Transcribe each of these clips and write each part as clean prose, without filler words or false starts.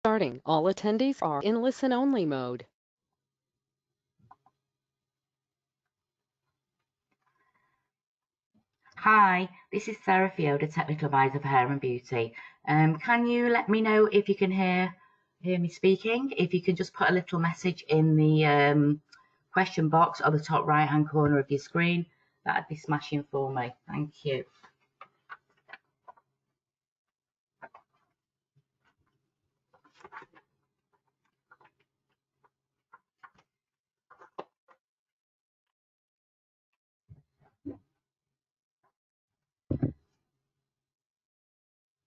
Starting, all attendees are in listen-only mode. Hi, this is Sarah Fielder, Technical Advisor for Hair and Beauty. Can you let me know if you can hear me speaking? If you can just put a little message in the question box at the top right-hand corner of your screen, that'd be smashing for me. Thank you.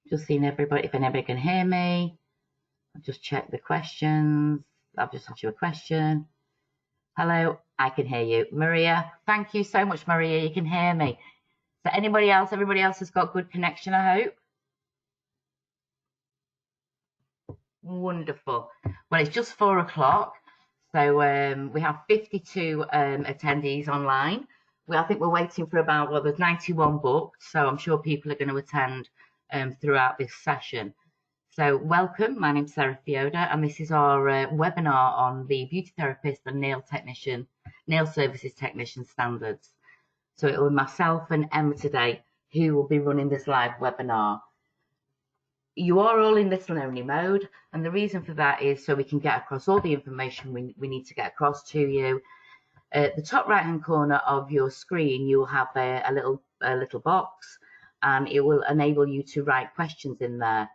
Just seeing everybody, if anybody can hear me. I'll just check the questions. I've just asked you a question. Hello, I can hear you. Maria, thank you so much, Maria. You can hear me. So anybody else, everybody else has got good connection, I hope? Wonderful. Well, it's just 4 o'clock. So we have 52 attendees online. I think we're waiting for about, well, there's 91 booked. So I'm sure people are going to attend throughout this session. So welcome. My name's Sarah Fielder, and this is our webinar on the Beauty Therapist and Nail Services Technician Standards. So it will be myself and Emma today who will be running this live webinar. You are all in listen-only mode, and the reason for that is so we can get across all the information we need to get across to you. At the top right-hand corner of your screen, you will have a little box, and it will enable you to write questions in there.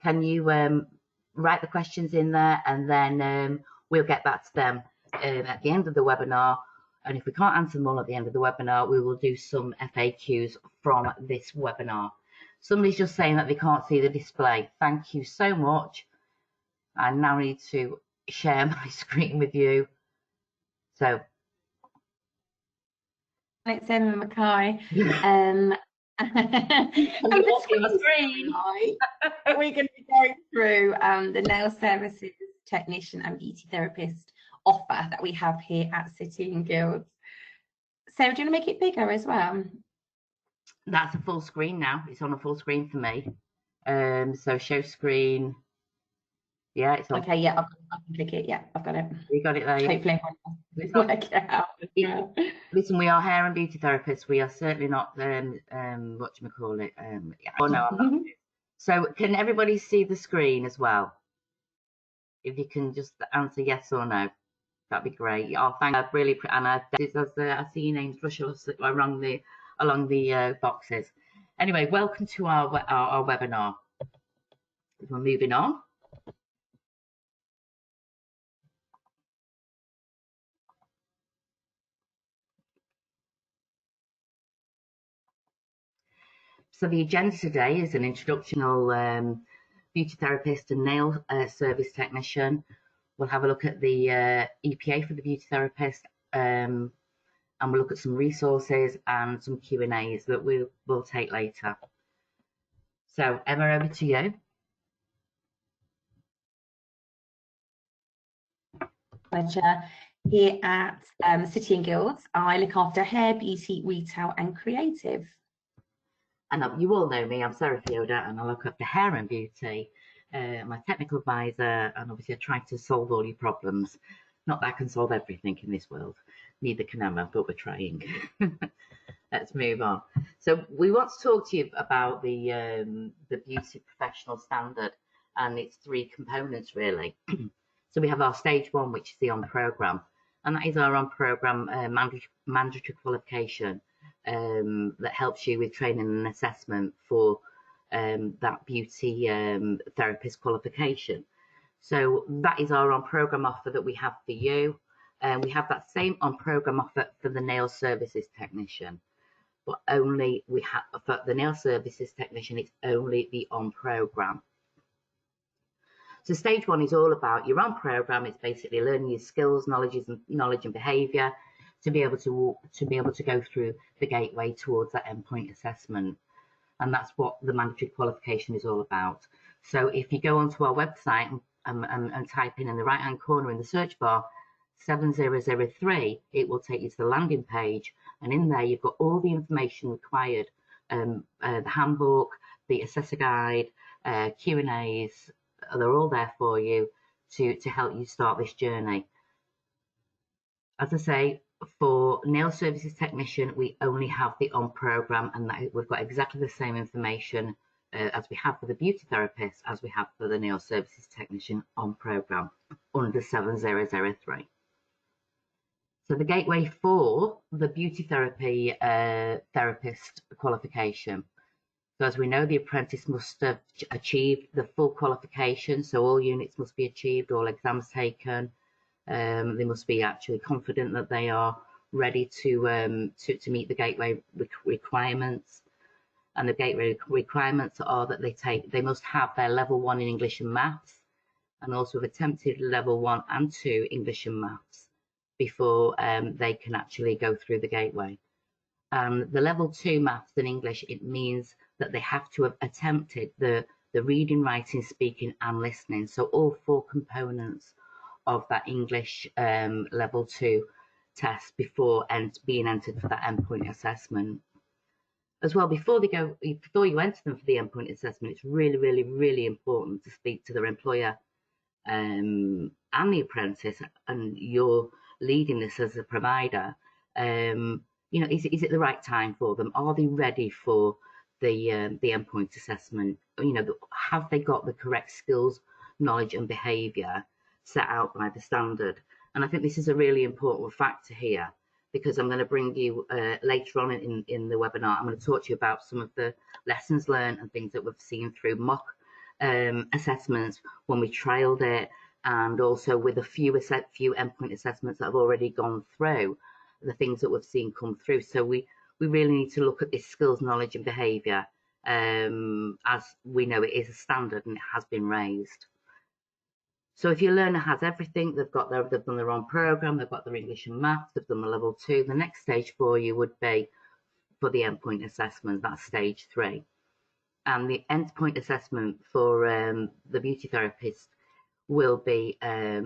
Can you write the questions in there, and then we'll get back to them at the end of the webinar. And if we can't answer them all at the end of the webinar, we will do some FAQs from this webinar. Somebody's just saying that they can't see the display. Thank you so much. I now need to share my screen with you. So it's Emma Mackay. Screen. We're going to be going through the Nail Services Technician and Beauty Therapist offer that we have here at City and Guilds. So do you want to make it bigger as well? That's a full screen now. It's on a full screen for me. So show screen. Yeah, it's on. Okay, yeah, I can click it. Yeah, I've got it. You got it there. Yeah. Hopefully work it out. Listen, we are hair and beauty therapists. We are certainly not whatchamacallit. Yeah. Oh no, I'm not. So can everybody see the screen as well? If you can just answer yes or no, that'd be great. Oh, thank you. Really, and I see your names rushing along the boxes. Anyway, welcome to our webinar. We're moving on. So the agenda today is an introductional beauty therapist and nail service technician. We'll have a look at the EPA for the beauty therapist, and we'll look at some resources and some Q&As that we will take later. So Emma, over to you. Pleasure. Here at City and Guilds, I look after hair, beauty, retail and creative. And you all know me, I'm Sarah Fielder, and I look after hair and beauty. I'm a technical advisor, and obviously I try to solve all your problems. Not that I can solve everything in this world, neither can Emma, but we're trying. Let's move on. So we want to talk to you about the Beauty Professional Standard and its 3 components really. So we have our stage 1, which is the on-programme, and that is our on-programme mandatory qualification that helps you with training and assessment for that beauty therapist qualification. So that is our on-programme offer that we have for you. We have that same on-programme offer for the nail services technician, but only we have for the nail services technician, it's only the on-programme. So stage 1 is all about your on-programme. It's basically learning your skills, knowledge and behaviour to be able to go through the gateway towards that endpoint assessment. And that's what the mandatory qualification is all about. So if you go onto our website and type in the right-hand corner in the search bar 7003, it will take you to the landing page, and in there you've got all the information required, the handbook, the assessor guide, Q&As, they're all there for you to help you start this journey. As I say, for nail services technician, we only have the on program, and that we've got exactly the same information as we have for the beauty therapist as we have for the nail services technician on program under 7003. So the gateway for the beauty therapy therapist qualification. So as we know, the apprentice must have achieved the full qualification. So all units must be achieved, all exams taken. They must be actually confident that they are ready to meet the gateway requirements. And the gateway requirements are that they must have their level 1 in English and Maths, and also have attempted level 1 and 2 English and Maths before they can actually go through the gateway. The level 2 Maths and English, it means that they have to have attempted the reading, writing, speaking and listening. So all 4 components of that English level 2 test before being entered for that endpoint assessment. As well, before you enter them for the endpoint assessment, it's really, really, really important to speak to their employer and the apprentice, and you're leading this as a provider. You know, is it the right time for them? Are they ready for the endpoint assessment? You know, have they got the correct skills, knowledge and behaviour set out by the standard? And I think this is a really important factor here, because I'm going to bring you later on in the webinar, I'm going to talk to you about some of the lessons learned and things that we've seen through mock assessments when we trialed it, and also with a few endpoint assessments that have already gone through, the things that we've seen come through. So we really need to look at this skills, knowledge and behaviour, as we know it is a standard and it has been raised. So if your learner has everything, they've done their own program, they've got their English and Maths, they've done the level 2, the next stage for you would be for the endpoint assessment, that's stage 3. And the endpoint assessment for the beauty therapist will be a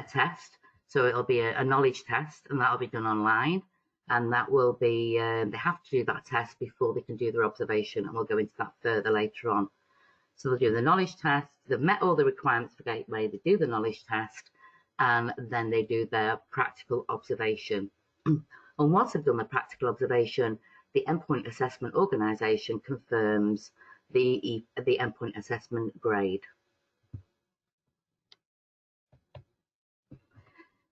test. So it'll be a knowledge test, and that'll be done online. And that will be, they have to do that test before they can do their observation, and we'll go into that further later on. So they'll do the knowledge test, they've met all the requirements for gateway, they do the knowledge test, and then they do their practical observation. And once they've done the practical observation, the endpoint assessment organisation confirms the endpoint assessment grade.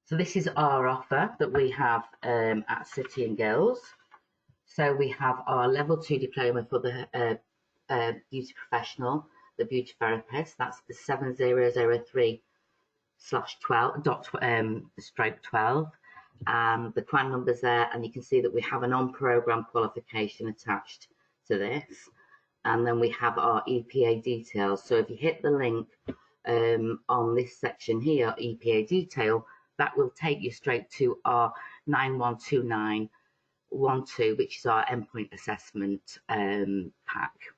So this is our offer that we have at City and Guilds. So we have our level 2 diploma for the beauty professional, the beauty therapist. That's the 7003/12. The QAN number's there, and you can see that we have an on-program qualification attached to this. And then we have our EPA details. So if you hit the link on this section here, EPA detail, that will take you straight to our 912912, which is our endpoint assessment pack.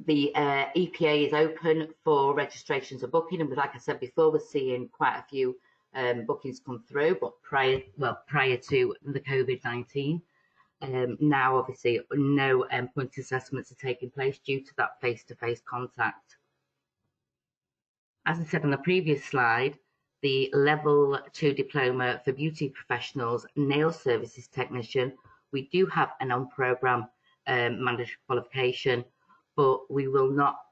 The EPA is open for registrations or booking, and like I said before, we're seeing quite a few bookings come through, but prior to the COVID-19. Now, obviously, no endpoint assessments are taking place due to that face-to-face contact. As I said on the previous slide, the level 2 diploma for beauty professionals, nail services technician, we do have an on-program mandatory qualification, but we will not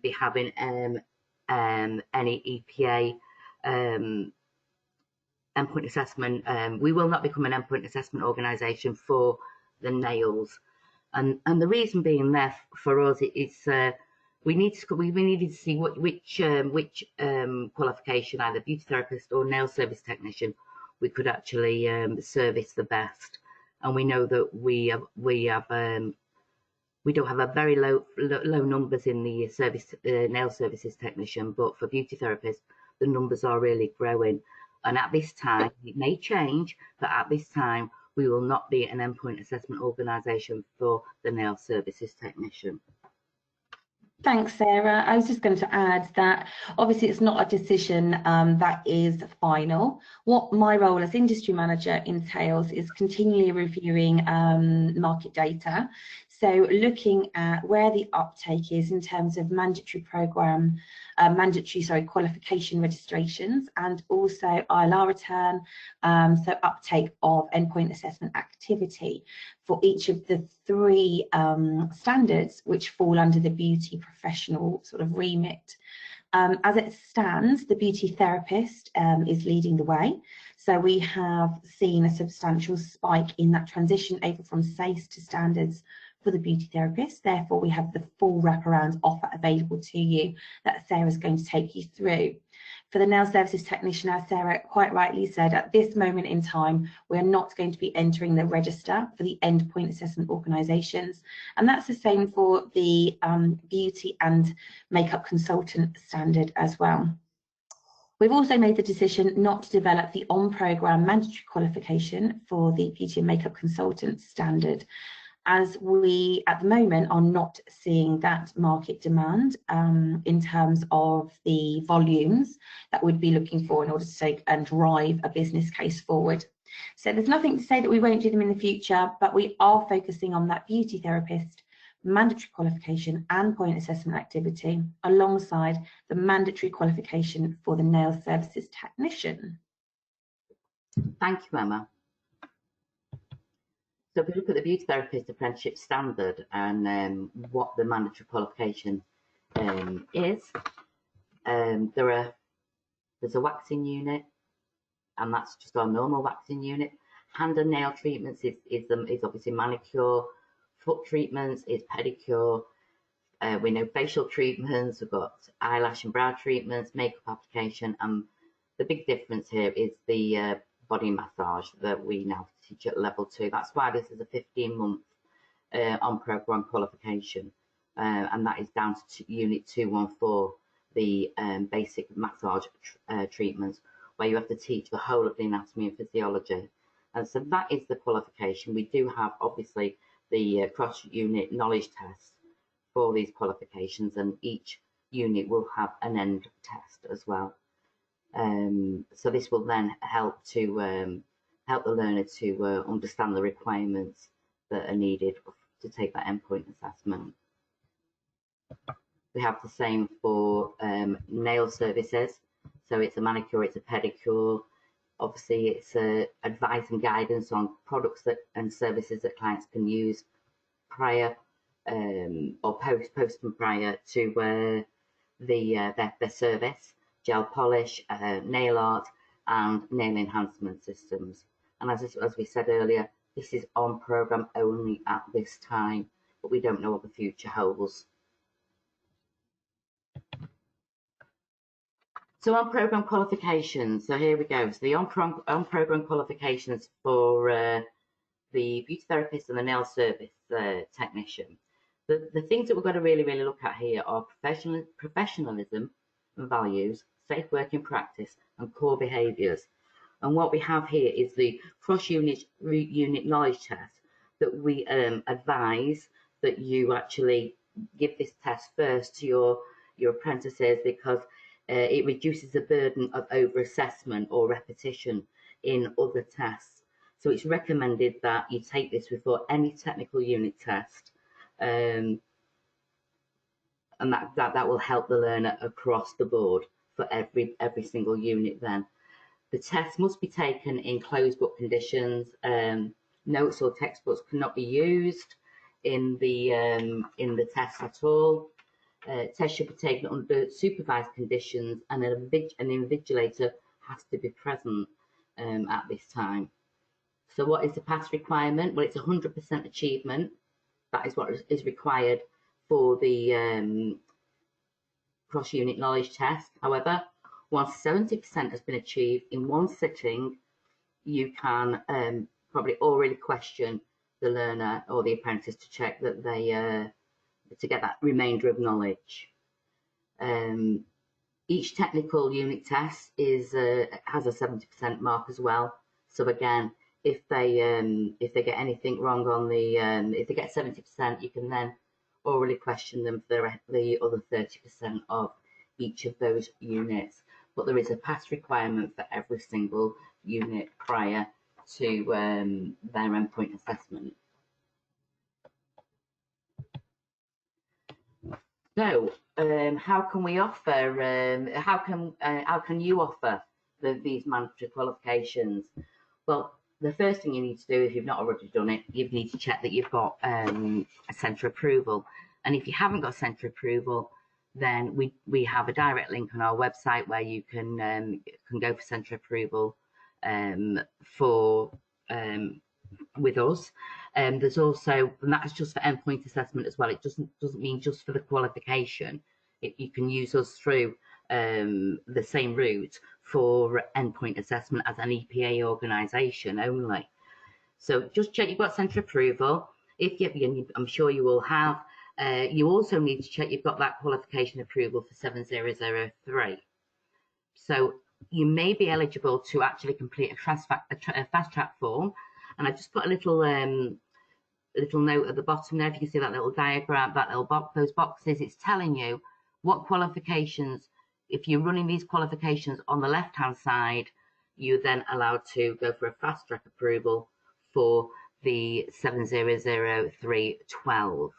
be having any EPA endpoint assessment. We will not become an endpoint assessment organisation for the nails, and the reason being there for us is we needed to see which qualification, either beauty therapist or nail service technician, we could actually service the best. And we know that we do have a very low numbers in the nail services technician, but for beauty therapists the numbers are really growing. And at this time, it may change, but at this time we will not be an endpoint assessment organisation for the nail services technician. Thanks, Sarah. I was just going to add that obviously it's not a decision that is final. What my role as industry manager entails is continually reviewing market data. So looking at where the uptake is in terms of mandatory qualification registrations, and also ILR return, so uptake of endpoint assessment activity for each of the three standards which fall under the beauty professional sort of remit. As it stands, the beauty therapist is leading the way. So we have seen a substantial spike in that transition over from SACE to standards for the beauty therapist. Therefore, we have the full wraparound offer available to you that Sarah's going to take you through. For the nail services technician, as Sarah quite rightly said, at this moment in time, we're not going to be entering the register for the endpoint assessment organisations. And that's the same for the beauty and makeup consultant standard as well. We've also made the decision not to develop the on-programme mandatory qualification for the beauty and makeup consultant standard, as we at the moment are not seeing that market demand in terms of the volumes that we'd be looking for in order to take and drive a business case forward. So there's nothing to say that we won't do them in the future, but we are focusing on that beauty therapist mandatory qualification and point assessment activity alongside the mandatory qualification for the nail services technician. Thank you, Emma. So if we look at the Beauty Therapist Apprenticeship Standard and what the mandatory qualification is, there's a waxing unit, and that's just our normal waxing unit. Hand and nail treatments is obviously manicure. Foot treatments is pedicure. We know facial treatments, we've got eyelash and brow treatments, makeup application, and the big difference here is the body massage that we now teach at level 2. That's why this is a 15-month on-programme qualification, and that is down to unit 214, the basic massage treatments, where you have to teach the whole of the anatomy and physiology. And so that is the qualification. We do have obviously the cross-unit knowledge test for these qualifications, and each unit will have an end test as well. So this will then help the learner to understand the requirements that are needed to take that endpoint assessment. We have the same for nail services. So it's a manicure, it's a pedicure. Obviously, it's advice and guidance on products and services that clients can use prior or post and prior to their service. Gel polish, nail art, and nail enhancement systems. And as we said earlier, this is on programme only at this time, but we don't know what the future holds. So on programme qualifications, so here we go. So the on programme qualifications for the beauty therapist and the nail service technician. The things that we've got to really look at here are professionalism and values, safe working practice, and core behaviours. And what we have here is the cross-unit knowledge test that we advise that you actually give this test first to your apprentices, because it reduces the burden of over-assessment or repetition in other tests. So it's recommended that you take this before any technical unit test, and that will help the learner across the board for every single unit then. The test must be taken in closed book conditions. Notes or textbooks cannot be used in the test at all. Tests should be taken under supervised conditions, and an invigilator has to be present at this time. So what is the pass requirement? Well, it's 100% achievement. That is what is required for the cross-unit knowledge test. However, once 70% has been achieved in one sitting, you can probably already question the learner or the apprentice to check that they to get that remainder of knowledge. Each technical unit test has a 70% mark as well. So again, if they get anything wrong on the if they get 70%, you can then orally question them for the other 30% of each of those units. But there is a pass requirement for every single unit prior to their endpoint assessment. So, how can we offer? How can you offer these mandatory qualifications? Well, the first thing you need to do, if you've not already done it, you need to check that you've got a centre approval. And if you haven't got centre approval, then we have a direct link on our website where you can go for centre approval for with us. There's also, and that's just for endpoint assessment as well. It doesn't mean just for the qualification. You can use us through the same route for endpoint assessment as an EPA organisation only. So just check you've got centre approval. If you, I'm sure you will have. You also need to check you've got that qualification approval for 7003. So you may be eligible to actually complete a fast track form. And I just put a little note at the bottom there. If you can see that little diagram, that little box, those boxes, it's telling you what qualifications. If you're running these qualifications on the left-hand side, you're then allowed to go for a fast track approval for the 700312.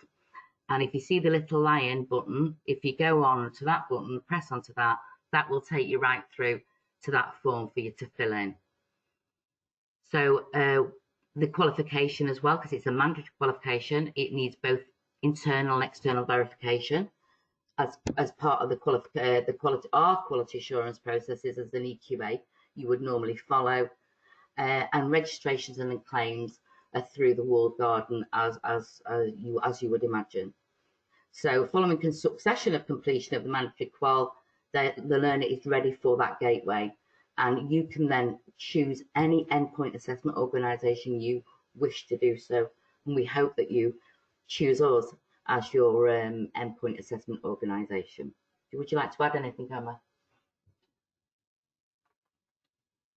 And if you see the little lion button, if you go on to that button, press onto that, that will take you right through to that form for you to fill in. So the qualification as well, because it's a mandatory qualification, it needs both internal and external verification as part of our quality assurance processes as an EQA you would normally follow, and registrations and claims are through the walled garden as you would imagine. So following succession of completion of the mandatory qual, the learner is ready for that gateway, and you can then choose any endpoint assessment organisation you wish to do so. And we hope that you choose us as your endpoint assessment organisation. Would you like to add anything, Emma?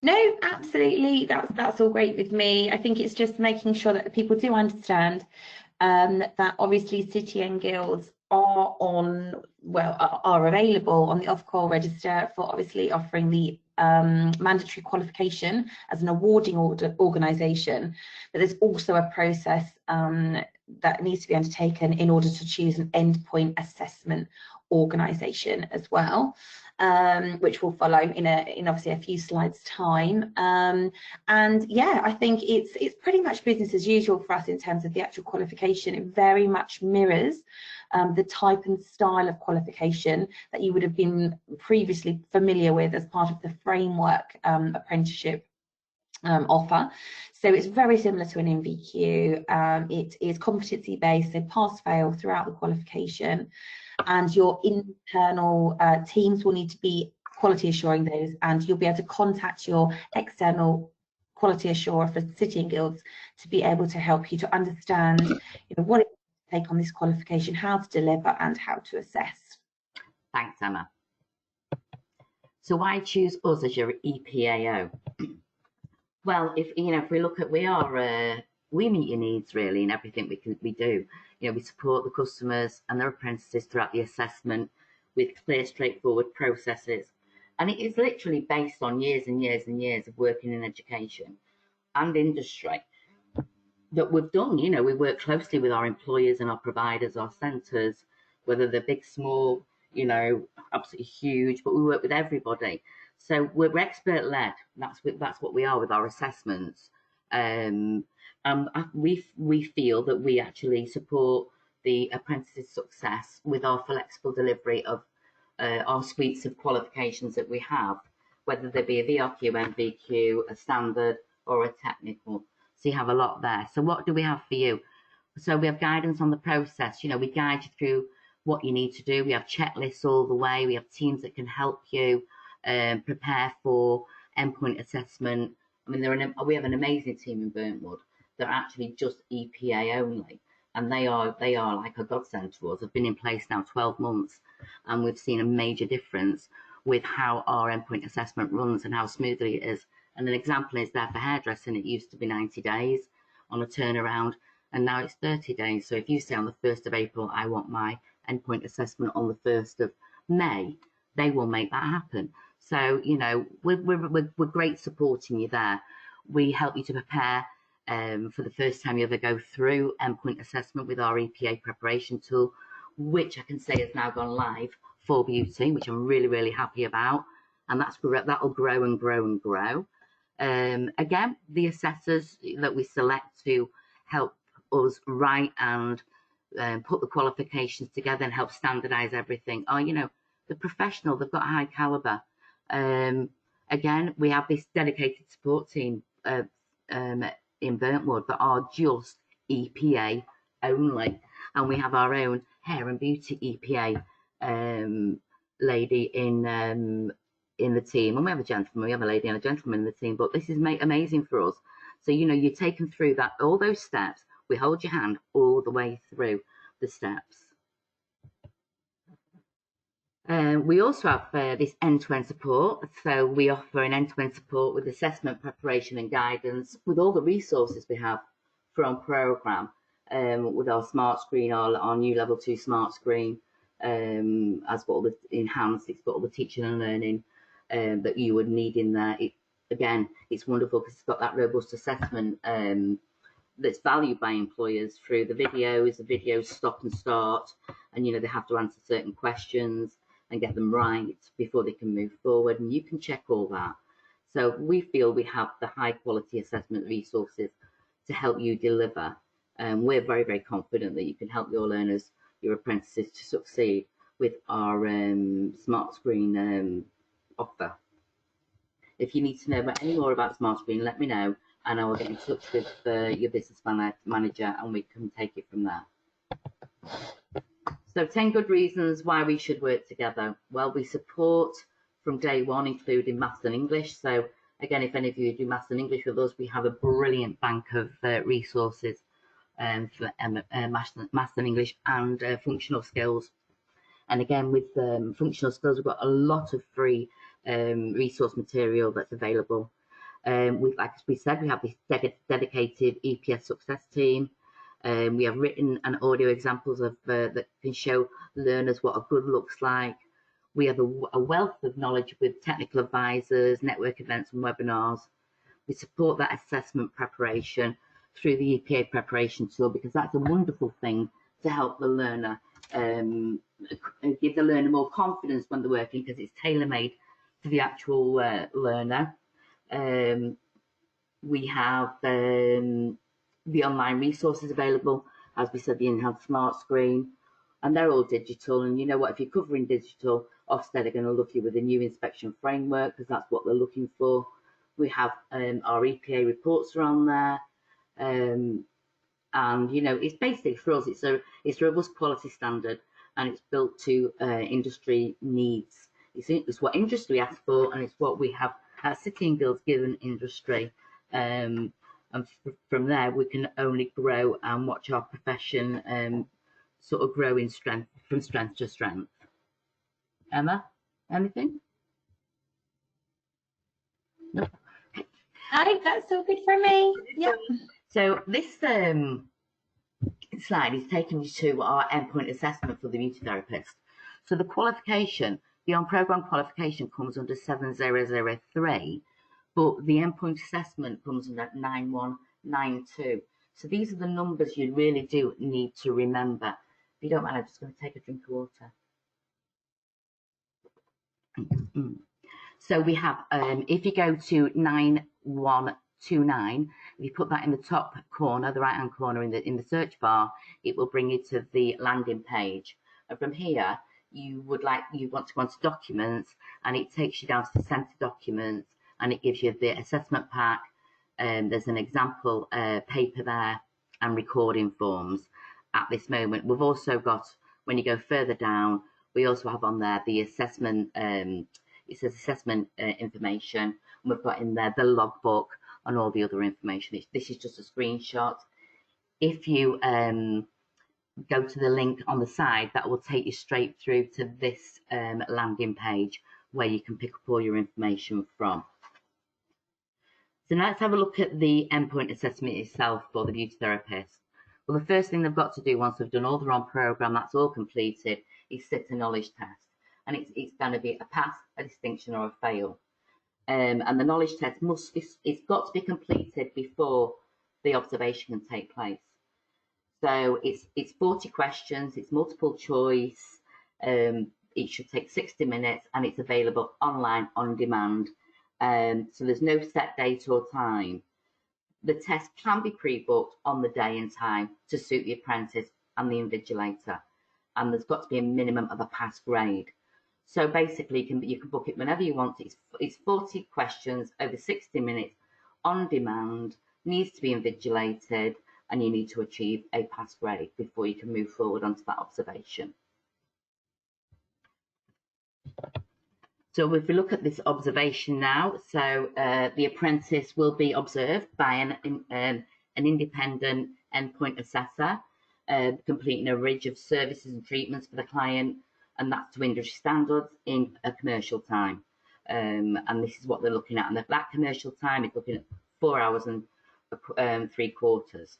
No, absolutely. That's all great with me. I think it's just making sure that people do understand that obviously City and Guilds are available on the Ofqual register for obviously offering the mandatory qualification as an awarding organisation, but there's also a process that needs to be undertaken in order to choose an endpoint assessment organisation as well, which will follow in obviously a few slides time. And yeah, I think it's pretty much business as usual for us in terms of the actual qualification. It very much mirrors the type and style of qualification that you would have been previously familiar with as part of the framework apprenticeship offer. So it's very similar to an NVQ. It is competency based, so pass fail throughout the qualification, and your internal teams will need to be quality assuring those, and you'll be able to contact your external quality assurer for City and Guilds to be able to help you to understand what it is to take on this qualification, how to deliver, and how to assess. Thanks, Emma. So why choose us as your EPAO? Well, if we look at, we meet your needs really in everything we do. We support the customers and their apprentices throughout the assessment with clear, straightforward processes. And it is literally based on years and years and years of working in education and industry that we've done. We work closely with our employers and our providers, our centres, whether they're big, small, absolutely huge, but we work with everybody. So we're expert-led. That's what we are with our assessments. We feel that we actually support the apprentices' success with our flexible delivery of our suites of qualifications that we have, whether they be a VRQ, MVQ, a standard, or a technical. So you have a lot there. So what do we have for you? So we have guidance on the process. We guide you through what you need to do. We have checklists all the way. We have teams that can help you prepare for endpoint assessment. I mean, we have an amazing team in Burntwood. They're actually just EPA only, and they are like a godsend to us. They've been in place now 12 months, and we've seen a major difference with how our endpoint assessment runs and how smoothly it is. And an example is there for hairdressing. It used to be 90 days on a turnaround, and now it's 30 days. So if you say on the 1st of April, I want my endpoint assessment on the 1st of May, they will make that happen. So, we're great supporting you there. We help you to prepare for the first time you ever go through endpoint assessment with our EPA preparation tool. which I can say has now gone live for beauty, which I'm really, really happy about. And that'll grow and grow and grow. Again, the assessors that we select to help us write and put the qualifications together and help standardise everything are, the professional. They've got high calibre. Again, we have this dedicated support team in Burntwood that are just EPA only, and we have our own hair and beauty EPA lady in the team, and we have a gentleman, we have a lady and a gentleman in the team. But this is amazing for us. So you're taken through all those steps. We hold your hand all the way through the steps. We also have this end-to-end support. So we offer an end-to-end support with assessment, preparation and guidance with all the resources we have from programme, with our smart screen, our new level 2 smart screen, has got all the enhanced, it's got all the teaching and learning that you would need in there. Again, it's wonderful because it's got that robust assessment that's valued by employers through the videos stop and start, and they have to answer certain questions and get them right before they can move forward, and you can check all that. So we feel we have the high quality assessment resources to help you deliver, and we're very, very confident that you can help your learners, your apprentices, to succeed with our smart screen offer. If you need to know any more about smart screen, let me know, and I will get in touch with your business manager and we can take it from there. So 10 good reasons why we should work together. Well, we support from day one, including maths and English. So again, if any of you do maths and English with us, we have a brilliant bank of resources for maths and English and functional skills. And again, with functional skills, we've got a lot of free resource material that's available. Like we said, we have this dedicated EPS success team. We have written and audio examples of that can show learners what a good looks like. We have a wealth of knowledge with technical advisors, network events and webinars. We support that assessment preparation through the EPA preparation tool, because that's a wonderful thing to help the learner, give the learner more confidence when they're working, because it's tailor-made to the actual learner. We have the online resources available, as we said, the enhanced smart screen, and they're all digital. And you know what, if you're covering digital, Ofsted are going to love you with a new inspection framework, because that's what they're looking for. We have our EPA reports are on there, and it's basically for us, it's a robust quality standard, and it's built to industry needs. It's what industry asks for, and it's what we have at City and Guilds given industry. And from there, we can only grow and watch our profession sort of grow in strength, from strength to strength. Emma, anything? No. I think that's all good for me. Yeah. So this slide is taking you to our endpoint assessment for the beauty therapist. So the qualification, the on-programme qualification, comes under 7003. But the endpoint assessment comes in at 9192. So these are the numbers you really do need to remember. If you don't mind, I'm just going to take a drink of water. So we have, if you go to 9129, if you put that in the top corner, the right-hand corner in the search bar, it will bring you to the landing page. And from here, you want to go onto documents, and it takes you down to the centre documents, and it gives you the assessment pack. There's an example paper there and recording forms at this moment. We've also got, when you go further down, we also have on there the assessment, it says assessment information, and we've got in there the logbook and all the other information. This is just a screenshot. If you go to the link on the side, that will take you straight through to this landing page where you can pick up all your information from. So now let's have a look at the endpoint assessment itself for the beauty therapist. Well, the first thing they've got to do once they've done all their on programme, that's all completed, is sit a knowledge test. And it's going to be a pass, a distinction or a fail. And the knowledge test it's got to be completed before the observation can take place. So it's 40 questions, it's multiple choice. It should take 60 minutes and it's available online on demand. So there's no set date or time. The test can be pre-booked on the day and time to suit the apprentice and the invigilator. And there's got to be a minimum of a pass grade. So basically, you can book it whenever you want. It's 40 questions over 60 minutes on demand, needs to be invigilated, and you need to achieve a pass grade before you can move forward onto that observation. So if we look at this observation now, so the apprentice will be observed by an independent endpoint assessor, completing a range of services and treatments for the client, and that's to industry standards in a commercial time. And this is what they're looking at. And that commercial time is looking at 4 hours and 3/4.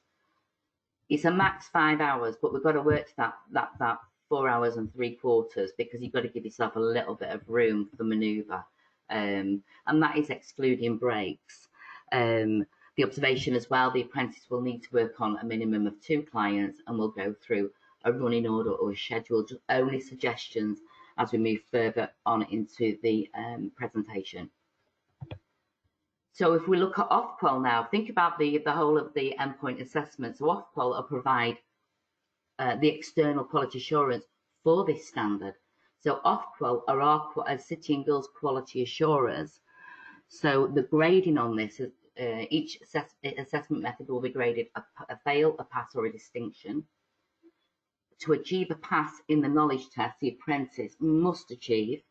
It's a max 5 hours, but we've got to work to that 4 hours and 3/4 because you've got to give yourself a little bit of room for manoeuvre. And that is excluding breaks. The observation as well, the apprentice will need to work on a minimum of 2 clients and will go through a running order or a schedule, just only suggestions as we move further on into the presentation. So if we look at Ofqual now, think about the whole of the endpoint assessment. So Ofqual will provide the external quality assurance for this standard. So Ofqual are our City and Guilds quality assurers. So the grading on this is each assessment method will be graded a fail, a pass, or a distinction. To achieve a pass in the knowledge test, the apprentice must achieve,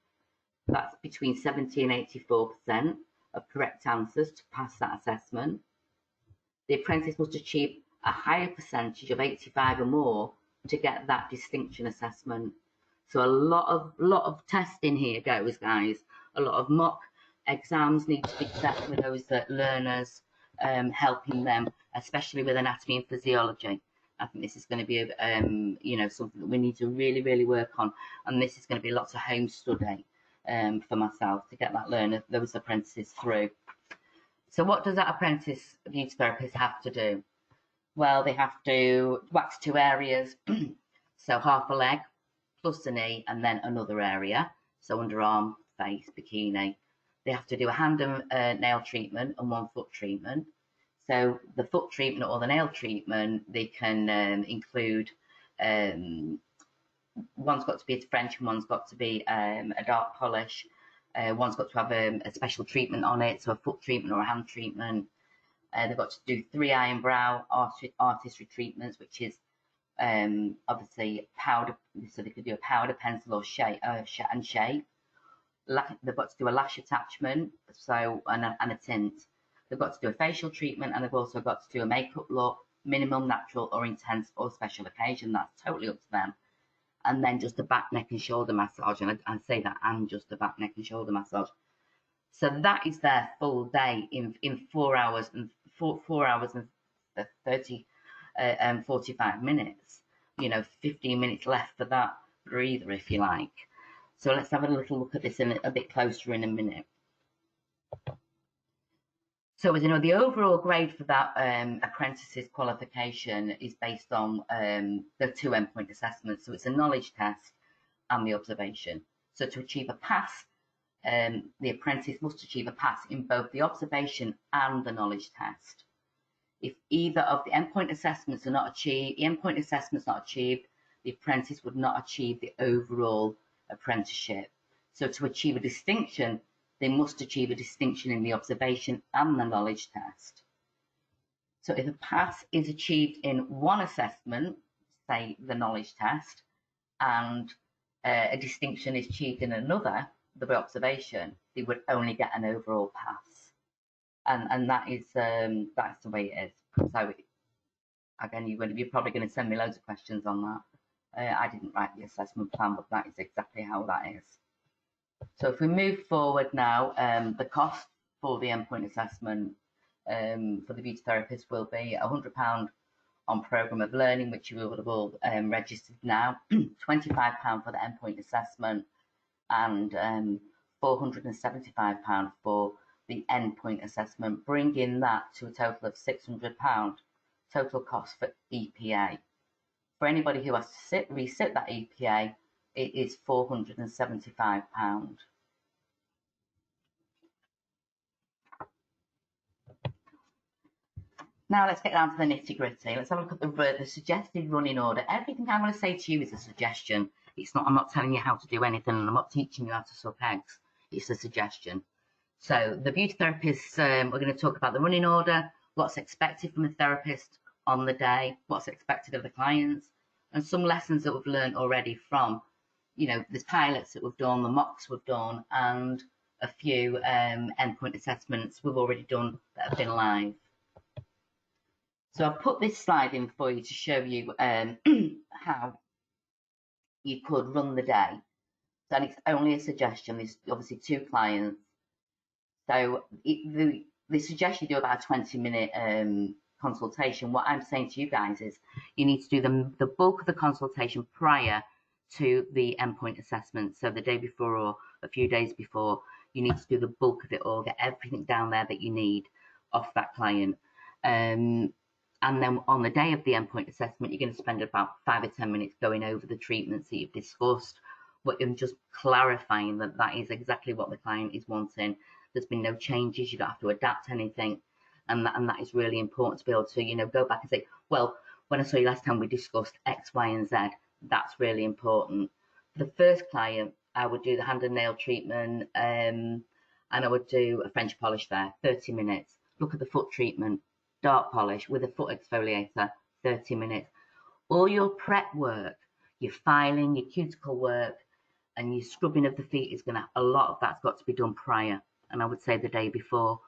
that's between 70 and 84% of correct answers to pass that assessment. The apprentice must achieve a higher percentage of 85 or more to get that distinction assessment. So a lot of testing here goes, guys. A lot of mock exams need to be set with those learners, helping them, especially with anatomy and physiology. I think this is going to be, something that we need to really, really work on. And this is going to be lots of home study for myself to get those apprentices through. So what does that apprentice beauty therapist have to do? Well, they have to wax 2 areas. So half a leg, plus a knee, and then another area. So underarm, face, bikini. They have to do a hand and nail treatment and 1 foot treatment. So the foot treatment or the nail treatment, they can include, one's got to be a French and one's got to be a dark polish. One's got to have a special treatment on it, so a foot treatment or a hand treatment. They've got to do 3 eye and brow artistry treatments, which is obviously powder, so they could do a powder, pencil, or shape and shape. They've got to do a lash attachment, so and a tint. They've got to do a facial treatment, and they've also got to do a makeup look, minimal, natural, or intense, or special occasion. That's totally up to them. And then just a back, neck, and shoulder massage, and I say that, and just a back, neck, and shoulder massage. So that is their full day in 4 hours and 4 hours and 45 minutes. 15 minutes left for that breather, if you like. So let's have a little look at this a bit closer in a minute. So as you know, the overall grade for that apprentice's qualification is based on the 2 endpoint assessments. So it's a knowledge test and the observation. So to achieve a pass, the apprentice must achieve a pass in both the observation and the knowledge test. If either of the endpoint assessments are not achieved, the apprentice would not achieve the overall apprenticeship. So to achieve a distinction, they must achieve a distinction in the observation and the knowledge test. So if a pass is achieved in one assessment, say the knowledge test, and a distinction is achieved in another, the observation, they would only get an overall pass. And that's the way it is. So again, you're probably going to send me loads of questions on that. I didn't write the assessment plan, but that is exactly how that is. So if we move forward now, the cost for the endpoint assessment for the beauty therapist will be £100 on programme of learning, which you would have all registered now, £25 for the endpoint assessment, and £475 for the endpoint assessment, bringing that to a total of £600 total cost for EPA. For anybody who has to resit that EPA, it is £475. Now let's get down to the nitty gritty. Let's have a look at the suggested running order. Everything I'm going to say to you is a suggestion. It's not, I'm not telling you how to do anything, and I'm not teaching you how to suck eggs. It's a suggestion. So the beauty therapist, we're going to talk about the running order, what's expected from a therapist on the day, what's expected of the clients, and some lessons that we've learned already from, you know, there's pilots that we've done, the mocks we've done, and a few endpoint assessments we've already done that have been live. So I've put this slide in for you to show you how you could run the day. So it's only a suggestion. There's obviously 2 clients. So they suggest you do about a 20-minute consultation. What I'm saying to you guys is you need to do the bulk of the consultation prior to the endpoint assessment. So the day before or a few days before, you need to do the bulk of it all, get everything down there that you need off that client. And then on the day of the endpoint assessment, you're going to spend about 5 or 10 minutes going over the treatments that you've discussed, and just clarifying that that is exactly what the client is wanting. There's been no changes. You don't have to adapt anything. And that is really important to be able to, you know, go back and say, well, when I saw you last time, we discussed X, Y, and Z. That's really important. For the first client, I would do the hand and nail treatment, and I would do a French polish there, 30 minutes. Look at the foot treatment, dark polish with a foot exfoliator, 30 minutes. All your prep work, your filing, your cuticle work, and your scrubbing of the feet is going to, a lot of that's got to be done prior. And I would say the day before,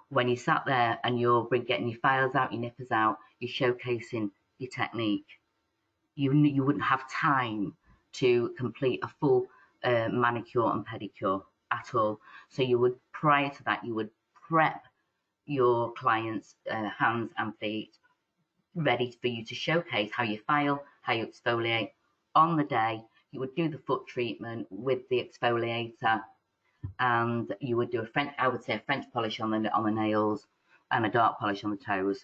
when you sat there and you're getting your files out, your nippers out, you're showcasing your technique, you wouldn't have time to complete a full manicure and pedicure at all. So you would, prior to that, you would prep your clients' hands and feet ready for you to showcase how you file, how you exfoliate. On the day, you would do the foot treatment with the exfoliator, and you would do I would say a French polish on the nails and a dark polish on the toes.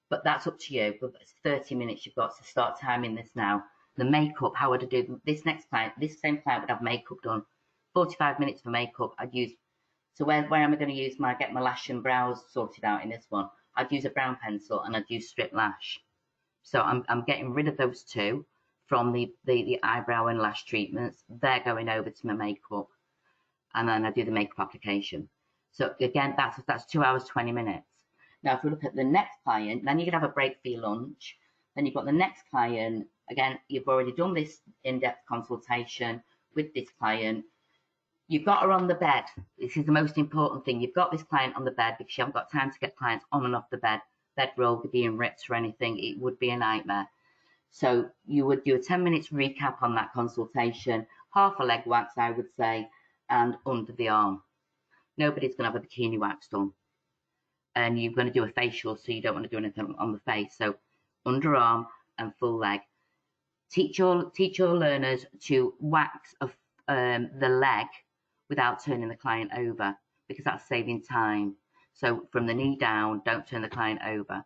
But that's up to you. But it's 30 minutes you've got to start timing this now. The makeup, how would I do this next client? This same client would have makeup done. 45 minutes for makeup. I'd use, so where am I going to use get my lash and brows sorted out in this one? I'd use a brown pencil and I'd use strip lash. So I'm getting rid of those 2 from the eyebrow and lash treatments. They're going over to my makeup. And then I do the makeup application. So again, that's 2 hours, 20 minutes. Now, if we look at the next client, then you can have a break for your lunch. Then you've got the next client. Again, you've already done this in-depth consultation with this client. You've got her on the bed. This is the most important thing. You've got this client on the bed because you haven't got time to get clients on and off the bed. Bed roll being ripped or anything, it would be a nightmare. So you would do a 10 minutes recap on that consultation, half a leg wax, I would say, and under the arm. Nobody's going to have a bikini wax done. And you're going to do a facial, so you don't want to do anything on the face. So underarm and full leg. Teach your learners to wax the leg without turning the client over, because that's saving time. So from the knee down, don't turn the client over.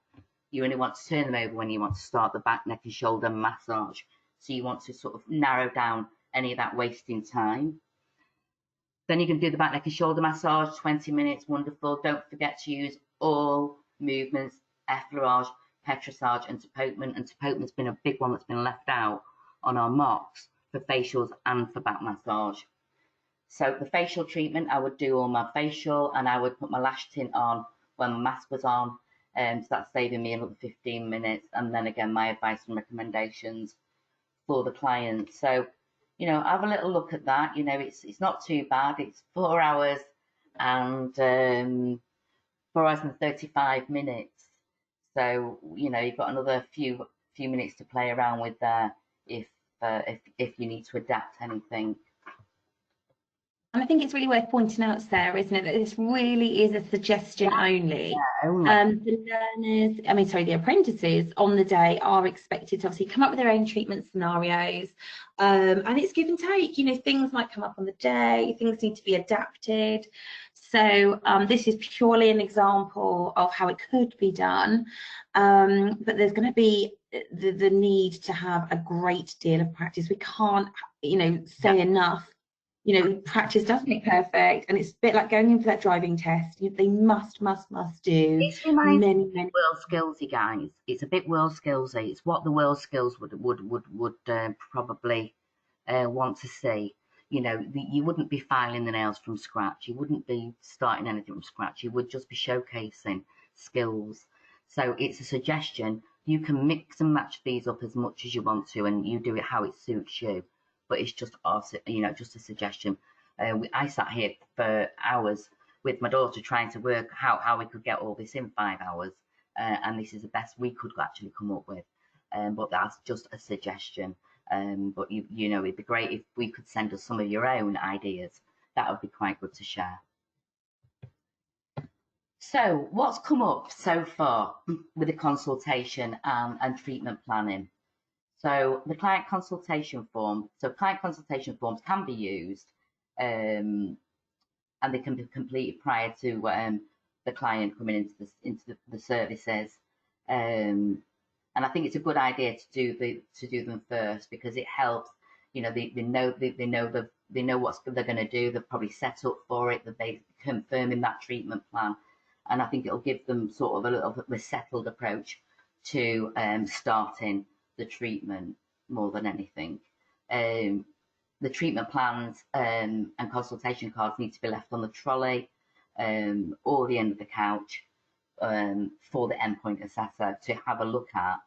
You only want to turn them over when you want to start the back, neck and shoulder massage. So you want to sort of narrow down any of that wasting time. Then you can do the back, neck and shoulder massage, 20 minutes, wonderful. Don't forget to use all movements, effleurage, petrissage and tapotement. And tapotement's been a big one that's been left out on our mocks for facials and for back massage. So the facial treatment, I would do all my facial and I would put my lash tint on when my mask was on. So that's saving me another 15 minutes. And then again, my advice and recommendations for the client. So, you know, have a little look at that. You know, it's not too bad. It's 4 hours and 4 hours and 35 minutes. So, you know, you've got another few minutes to play around with there if you need to adapt anything. And I think it's really worth pointing out, Sarah, isn't it, that this really is a suggestion only. The apprentices on the day are expected to obviously come up with their own treatment scenarios, and it's give and take. You know, things might come up on the day, things need to be adapted. So this is purely an example of how it could be done, but there's going to be the need to have a great deal of practice. We can't, say enough. Practice does make perfect, and it's a bit like going in for that driving test. They must do This reminds many. me of world skillsy, guys. It's a bit world skillsy. It's what the world skills would probably want to see. You wouldn't be filing the nails from scratch. You wouldn't be starting anything from scratch. You would just be showcasing skills. So it's a suggestion. You can mix and match these up as much as you want to, and you do it how it suits you. But it's just just a suggestion. I sat here for hours with my daughter trying to work how we could get all this in 5 hours, and this is the best we could actually come up with. But that's just a suggestion. But it'd be great if we could send us some of your own ideas. That would be quite good to share. So what's come up so far with the consultation and treatment planning? So the client consultation form. So client consultation forms can be used, and they can be completed prior to the client coming into the services. And I think it's a good idea to do them first, because it helps. They know what they're going to do. They're probably set up for it. That they confirming that treatment plan, and I think it'll give them sort of a little bit of a settled approach to starting the treatment more than anything. The treatment plans and consultation cards need to be left on the trolley or the end of the couch for the endpoint assessor to have a look at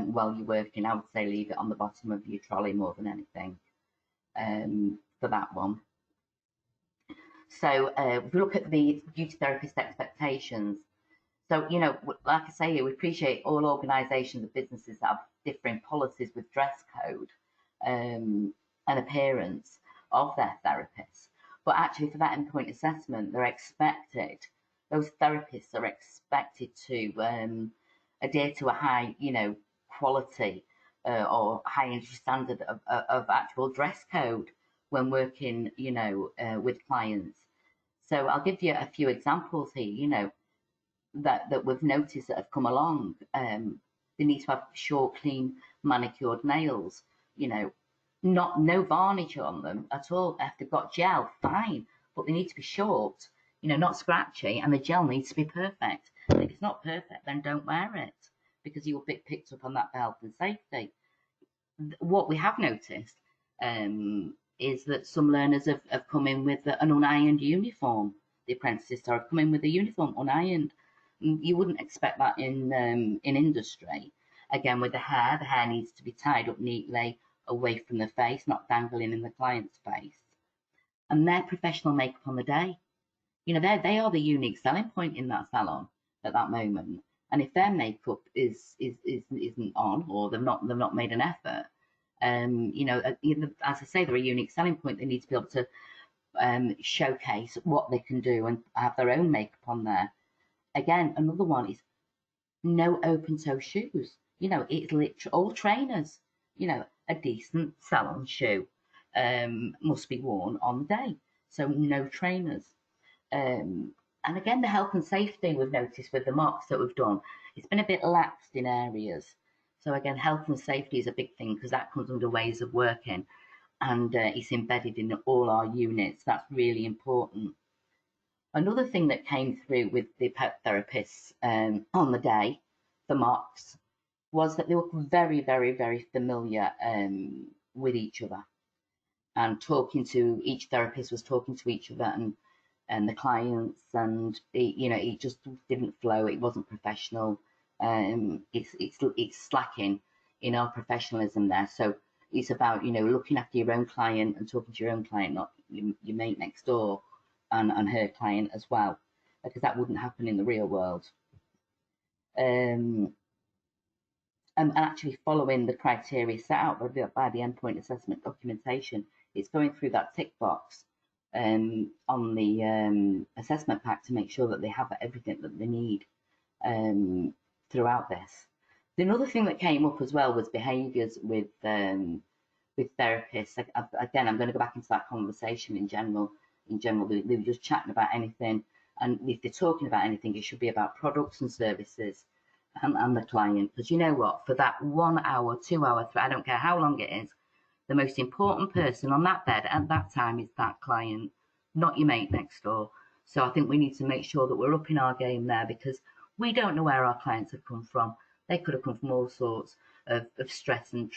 while you're working. I would say leave it on the bottom of your trolley more than anything for that one. So if we look at the beauty therapist expectations, so, like I say, we appreciate all organisations and businesses that have differing policies with dress code and appearance of their therapists. But actually, for that endpoint assessment, those therapists are expected to adhere to a high, quality or high industry standard of actual dress code when working, with clients. So I'll give you a few examples here, that we've noticed that have come along. They need to have short, clean, manicured nails. No varnish on them at all. If they've got gel, fine, but they need to be short. Not scratchy, and the gel needs to be perfect. And if it's not perfect, then don't wear it, because you'll be picked up on that for health and safety. What we have noticed is that some learners have come in with an unironed uniform. The apprentices have come in with a uniform unironed. You wouldn't expect that in industry. Again, with the hair needs to be tied up neatly away from the face, not dangling in the client's face. And their professional makeup on the day. They are the unique selling point in that salon at that moment. And if their makeup isn't on, or they've not made an effort, as I say, they're a unique selling point. They need to be able to showcase what they can do and have their own makeup on there. Again, another one is no open toe shoes. It's literally all trainers. A decent salon shoe must be worn on the day. So no trainers. And again, the health and safety we've noticed with the mocks that we've done, it's been a bit laxed in areas. So again, health and safety is a big thing, because that comes under ways of working, and it's embedded in all our units. That's really important. Another thing that came through with the pet therapists on the day, the mocks, was that they were very, very, very familiar with each other, and each therapist was talking to each other and the clients, and it just didn't flow. It wasn't professional. It's slacking in our professionalism there. So it's about looking after your own client and talking to your own client, not your mate next door and her client as well, because that wouldn't happen in the real world. And actually following the criteria set out by the endpoint assessment documentation, it's going through that tick box on the assessment pack to make sure that they have everything that they need throughout this. Another thing that came up as well was behaviours with therapists. Again, I'm going to go back into that conversation in general. They were just chatting about anything And if they're talking about anything, it should be about products and services and the client. Because you know what, for that 1 hour, 2 hour, I don't care how long it is, the most important person on that bed at that time is that client, not your mate next door. So I think we need to make sure that we're upping our game there, because we don't know where our clients have come from. They could have come from all sorts of stress and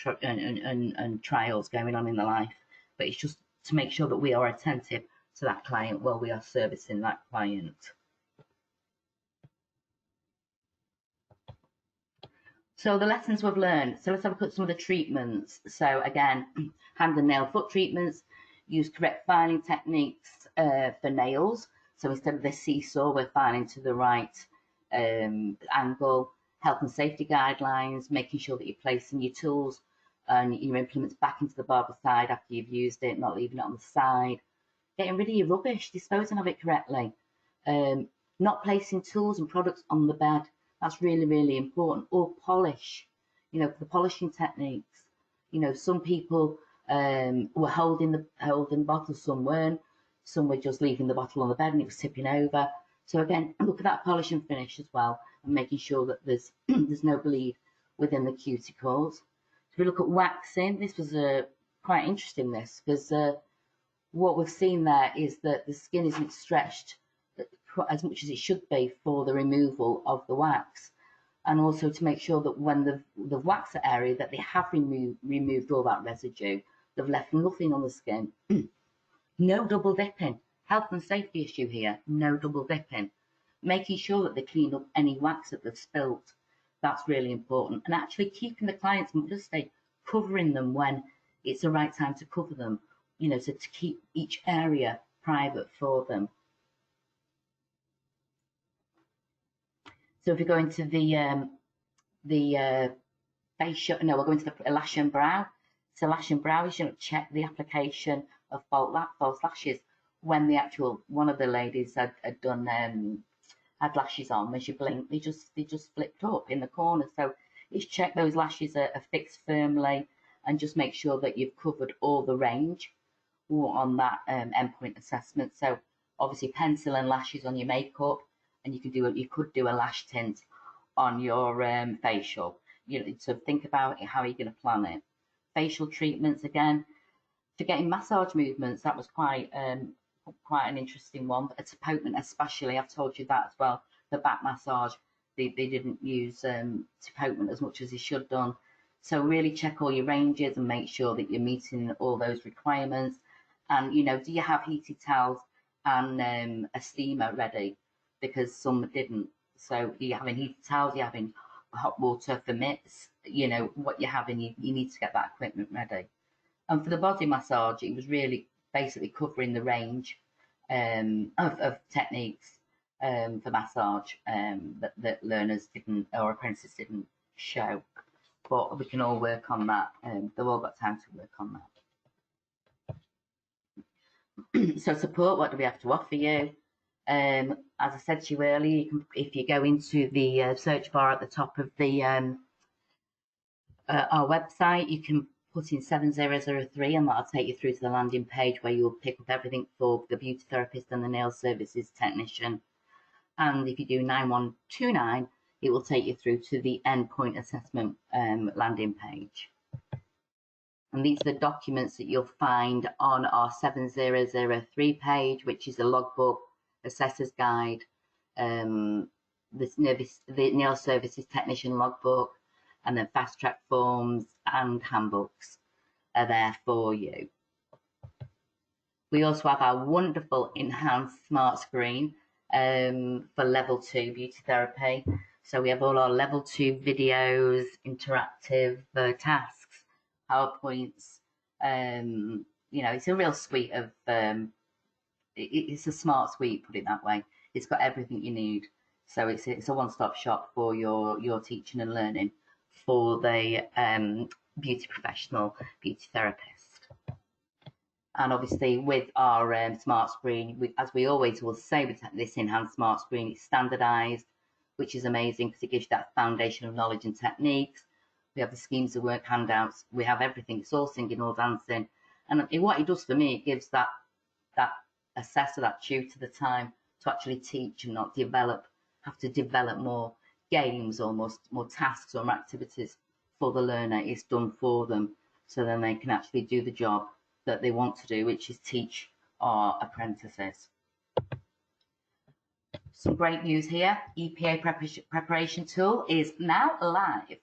trials going on in their life. But it's just to make sure that we are attentive to that client while we are servicing that client. So the lessons we've learned. So let's have a look at some of the treatments. So again, hand and nail foot treatments. Use correct filing techniques for nails. So instead of the seesaw, we're filing to the right angle. Health and safety guidelines, making sure that you're placing your tools and your implements back into the barber side after you've used it, not leaving it on the side. Getting rid of your rubbish, disposing of it correctly. Not placing tools and products on the bed. That's really, really important. Or polish, you know, the polishing techniques. You know, some people were holding the bottle, some weren't. Some were just leaving the bottle on the bed and it was tipping over. So again, look at that polish and finish as well, and making sure that there's there's no bleed within the cuticles. If we look at waxing, this was quite interesting, this, because what we've seen there is that the skin isn't stretched as much as it should be for the removal of the wax, and also to make sure that when the waxed area, that they have removed all that residue, they've left nothing on the skin. No double dipping. Health and safety issue here. No double dipping. Making sure that they clean up any wax that they've spilt. That's really important. And actually keeping the clients, just say, covering them when it's the right time to cover them. You know, so to keep each area private for them. So if we go into the facial, no, we're going to the lash and brow. So lash and brow, you should check the application of false lashes. When the actual, one of the ladies had done had lashes on, when she blinked, they just flipped up in the corner. So it's check those lashes are fixed firmly, and just make sure that you've covered all the range on that endpoint assessment. So obviously pencil and lashes on your makeup, and you could do a lash tint on your facial. You know, so think about it, how are you going to plan it. Facial treatments, again, for getting massage movements, that was quite an interesting one. But a Tiploma especially, I've told you that as well. The back massage, they didn't use Tiploma as much as they should have done. So really check all your ranges and make sure that you're meeting all those requirements. And, you know, do you have heated towels and a steamer ready? Because some didn't. So you're having heated towels, you're having hot water for mitts, you know, what you're having, you need to get that equipment ready. And for the body massage, it was really basically covering the range of techniques for massage that learners didn't, or apprentices didn't show. But we can all work on that. They've all got time to work on that. So support, what do we have to offer you? As I said to you earlier, if you go into the search bar at the top of the our website, you can put in 7003 and that'll take you through to the landing page where you'll pick up everything for the beauty therapist and the nail services technician. And if you do 9129, it will take you through to the endpoint assessment landing page. And these are the documents that you'll find on our 7003 page, which is the logbook, assessor's guide, the nail services technician logbook, and then fast track forms and handbooks are there for you. We also have our wonderful enhanced smart screen for level 2 beauty therapy. So we have all our level 2 videos, interactive tasks, PowerPoints. You know, it's a real suite of, it's a smart suite, put it that way. It's got everything you need. So it's a one-stop shop for your teaching and learning for the beauty professional, beauty therapist. And obviously with our smart screen, as we always will say with this enhanced smart screen, it's standardized, which is amazing because it gives you that foundation of knowledge and techniques. We have the schemes of work handouts. We have everything. It's all singing, all dancing. And what it does for me, it gives that assessor, that tutor, the time to actually teach and not have to develop more games or more tasks or more activities for the learner. It's done for them, so then they can actually do the job that they want to do, which is teach our apprentices. Some great news here. EPA preparation tool is now live.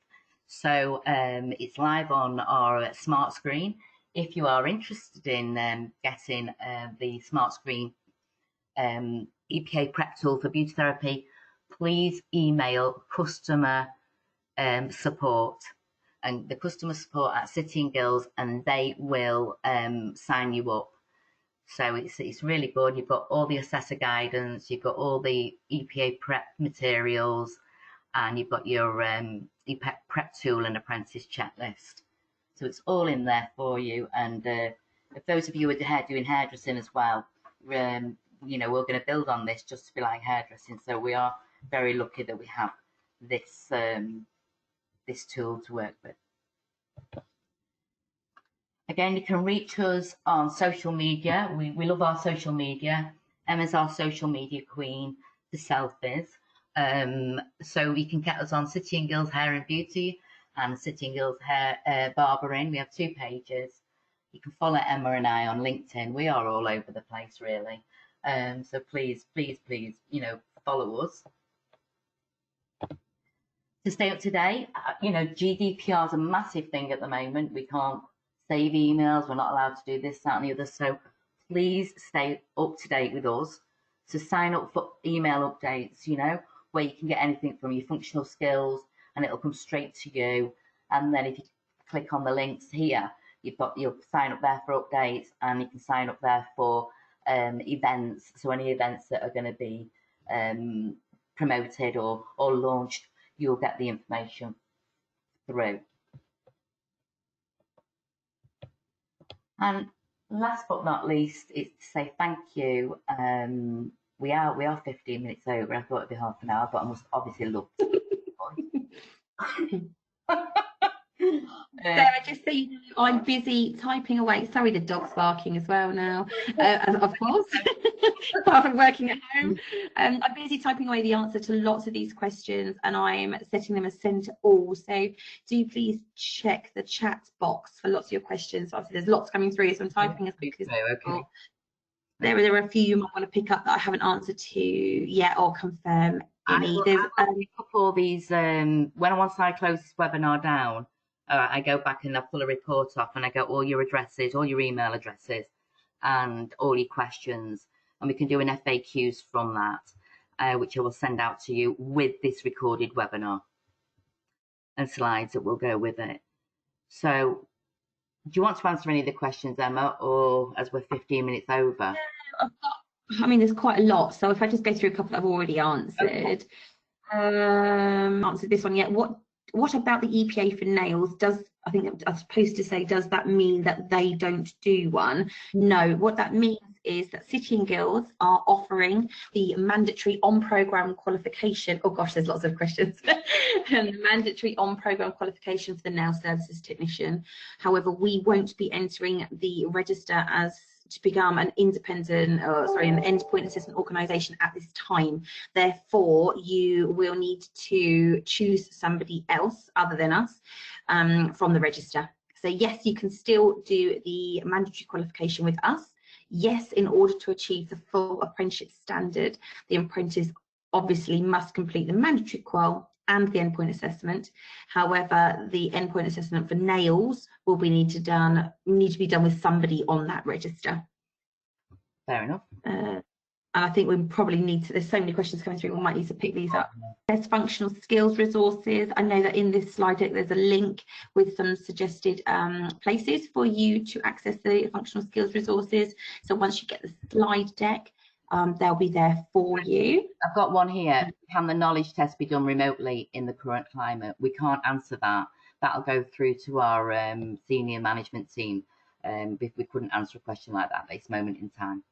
So it's live on our smart screen. If you are interested in getting the smart screen EPA prep tool for beauty therapy, please email customer support and the customer support at City & Guilds, and they will sign you up. So it's really good. You've got all the assessor guidance, you've got all the EPA prep materials, and you've got your EPA prep tool and apprentice checklist. So it's all in there for you. And if those of you who are doing hairdressing as well, you know, we're going to build on this just to be like hairdressing. So we are very lucky that we have this this tool to work with. Again, you can reach us on social media. We love our social media. Emma's our social media queen, the selfies. So you can get us on City & Guilds Hair and Beauty and City & Guilds Hair Barbering. We have 2 pages. You can follow Emma and I on LinkedIn. We are all over the place, really. So please, please, please, you know, follow us. To stay up to date, you know, GDPR is a massive thing at the moment. We can't save emails. We're not allowed to do this, that, and the other. So please stay up to date with us. So sign up for email updates, you know, where you can get anything from your functional skills and it'll come straight to you. And then if you click on the links here, you'll sign up there for updates, and you can sign up there for events. So any events that are going to be promoted or launched, you'll get the information through. And last but not least, is to say thank you. We are 15 minutes over. I thought it'd be half an hour, but I must obviously love Sarah, just so you know, I'm busy typing away. Sorry, the dog's barking as well now, of course, apart from working at home. I'm busy typing away the answer to lots of these questions, and I'm setting them as send to all. So do please check the chat box for lots of your questions. Obviously, there's lots coming through, so I'm typing as quick as possible. Okay. There are a few you might want to pick up that I haven't answered to yet or confirm any. There's a couple of these, when once I close this webinar down, I go back and I pull a report off and I get all your addresses, all your email addresses, and all your questions, and we can do an FAQs from that, which I will send out to you with this recorded webinar and slides that will go with it. So do you want to answer any of the questions, Emma, or as we're 15 minutes over? I mean, there's quite a lot, so if I just go through a couple that I've already answered. Okay. Answered this one yet. What about the EPA for nails? I think I was supposed to say, does that mean that they don't do one? No, what that means is that City & Guilds are offering the mandatory on-programme qualification. Oh gosh, there's lots of questions. The mandatory on-programme qualification for the nail services technician. However, we won't be entering the register as to become an independent, an endpoint assessment organisation at this time. Therefore, you will need to choose somebody else other than us from the register. So yes, you can still do the mandatory qualification with us. Yes, in order to achieve the full apprenticeship standard, the apprentice obviously must complete the mandatory qual and the endpoint assessment. However, the endpoint assessment for nails will need to be done with somebody on that register. Fair enough. And I think we probably need to, there's so many questions coming through, we might need to pick these up. There's functional skills resources. I know that in this slide deck there's a link with some suggested places for you to access the functional skills resources. So once you get the slide deck, they'll be there for you. I've got one here. Can the knowledge test be done remotely in the current climate? We can't answer that. That'll go through to our senior management team if we couldn't answer a question like that at this moment in time.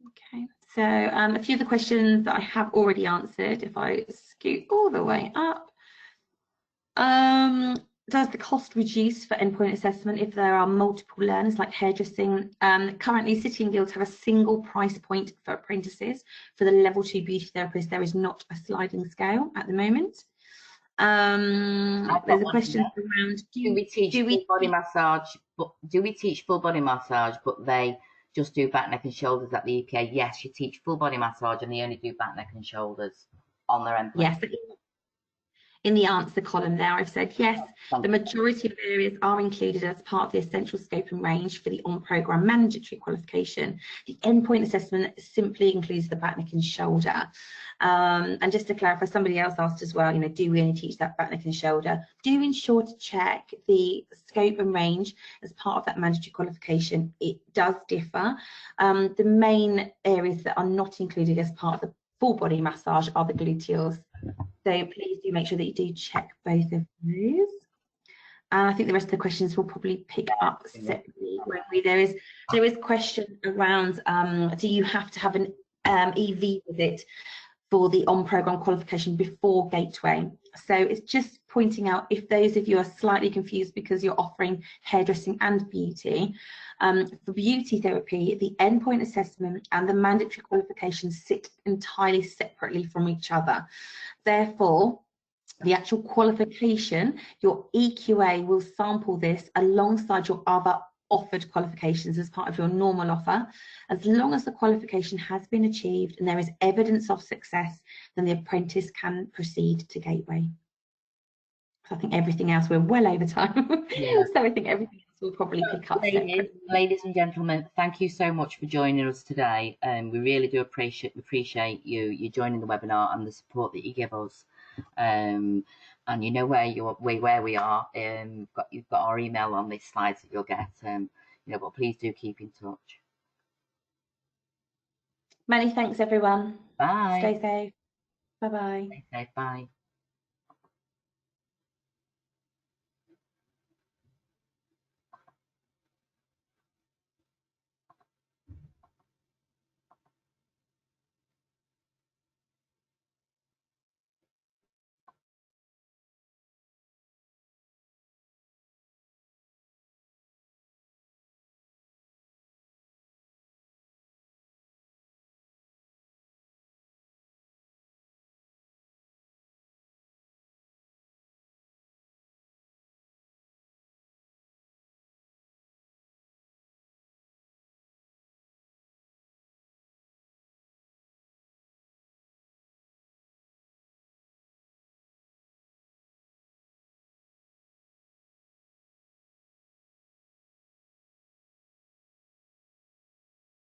Okay, so a few of the questions that I have already answered, if I scoot all the way up. does the cost reduce for endpoint assessment if there are multiple learners, like hairdressing? Currently, City and Guilds have a single price point for apprentices. For the level 2 beauty therapist, there is not a sliding scale at the moment. There's a question around, do we teach full body massage, but do we teach full body massage, but they just do back, neck and shoulders at the EPA? Yes, you teach full body massage and they only do back, neck and shoulders on their endpoint. Yes, in the answer column there, I've said yes, the majority of areas are included as part of the essential scope and range for the on-programme mandatory qualification. The endpoint assessment simply includes the back, neck and shoulder. And just to clarify, somebody else asked as well, do we only teach that back, neck and shoulder? Do ensure to check the scope and range as part of that mandatory qualification. It does differ. The main areas that are not included as part of the full body massage are the gluteals. So please do make sure that you do check both of those. I think the rest of the questions will probably pick up separately. There is a question around, do you have to have an EV visit for the on-programme qualification before Gateway? So it's just pointing out, if those of you are slightly confused because you're offering hairdressing and beauty, for beauty therapy, the endpoint assessment and the mandatory qualifications sit entirely separately from each other. Therefore, the actual qualification, your EQA will sample this alongside your other offered qualifications as part of your normal offer. As long as the qualification has been achieved and there is evidence of success, then the apprentice can proceed to Gateway. So I think everything else, we're well over time. Yeah. So I think everything else will probably pick up. Ladies and gentlemen, thank you so much for joining us today. We really do appreciate you joining the webinar and the support that you give us. And you know where we are. You've got our email on these slides that you'll get. But please do keep in touch. Many thanks, everyone. Bye. Stay safe. Bye-bye. Stay safe. Bye.